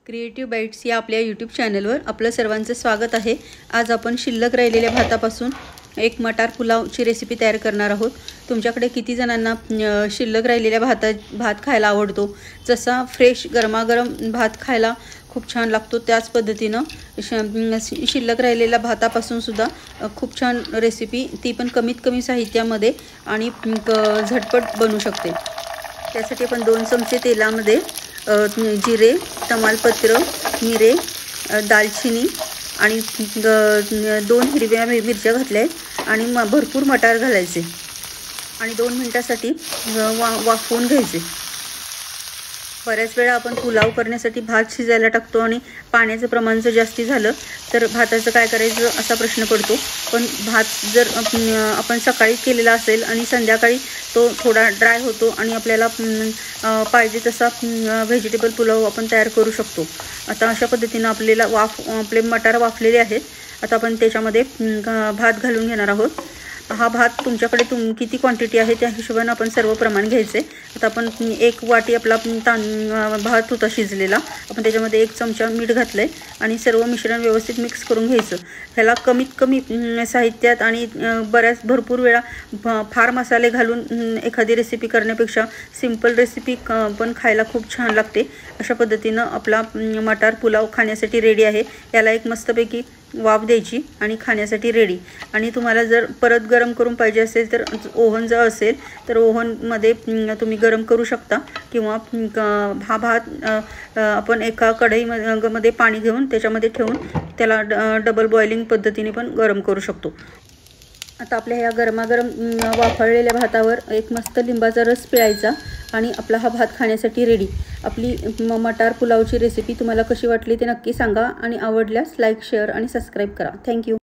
Creative bites या आपल्या YouTube चॅनलवर आपलं सर्वांचं स्वागत आहे। आज आपण शिल्लक राहिलेल्या भातापासून एक मटार पुलावची रेसिपी तयार करणार आहोत। तुमच्याकडे किती जणांना शिल्लक राहिलेल्या भात खायला आवडतो? जसा फ्रेश गरमागरम भात खायला खूप छान लागतो त्याच पद्धतीनं शिल्लक राहिलेल्या भातापासून सुद्धा खूप छान रेसिपी, ती पण कमीत कमी साहित्यामध्ये आणि झटपट बनू शकते। त्यासाठी आपण 2 चमचे तेलामध्ये जिरे, तमालपत्र, मिरे, दालचिनी आणि 2 हिरव्या मिरच्या घातल्या आहेत आणि भरपूर मटार घालायचे आणि 2 मिनिटांसाठी वाफवून घ्यायचे। बऱ्याच वेळा आपण पुलाव करण्यासाठी भात शिजायला टाकतो आणि पाण्याचं प्रमाण जर जास्ती झालं तर भाताचं काय करायचं असा प्रश्न पडतो। पण भात जर आपण सकाळी केलेला असेल आणि संध्याकाळी तो थोडा ड्राय होतो आणि आपल्याला पाहिजे तसा व्हेजिटेबल पुलाव आपण तयार करू शकतो। आता अशा पद्धतीनं आपले मटार वाफलेले आहेत। आता आपण त्याच्यामध्ये भात घालून घेणार आहोत। हा भात तुमच्याकडे किती क्वांटिटी आहे त्या हिशोबाने आपण सर्व प्रमाण घ्यायचे। आता आपण 1 वाटी आपला भात होता शिजलेला, आपण त्याच्यामध्ये 1 चमचा मीठ घातलंय आणि सर्व मिश्रण व्यवस्थित मिक्स करून घ्यायचं। ह्याला कमीत कमी साहित्यात आणि भरपूर वेळा फार मसाले घालून एखादी रेसिपी करण्यापेक्षा सिंपल रेसिपी पण खायला खूप छान लागते। अशा पद्धतीनं आपला मटार पुलाव खाण्यासाठी रेडी आहे। याला एक मस्तपैकी वाफ द्यायची आणि खाण्यासाठी रेडी। आणि तुम्हाला जर परत गरम करून पाहिजे असेल तर ओव्हन जर असेल तर ओव्हनमध्ये तुम्ही गरम करू शकता किंवा हा भात आपण एका कढईमध्ये पाणी घेऊन त्याच्यामध्ये ठेवून त्याला डबल बॉइलिंग पद्धतीने पण गरम करू शकतो। आता आपल्या ह्या गरमागरम वाफळलेल्या भातावर एक मस्त लिंबाचा रस पिळायचा आणि आपला हा भात खाण्यासाठी रेडी। आपली मटार पुलावची रेसिपी तुम्हाला कशी वाटली ते नक्की सांगा आणि आवडल्यास लाईक, शेअर आणि सबस्क्राईब करा। थँक्यू।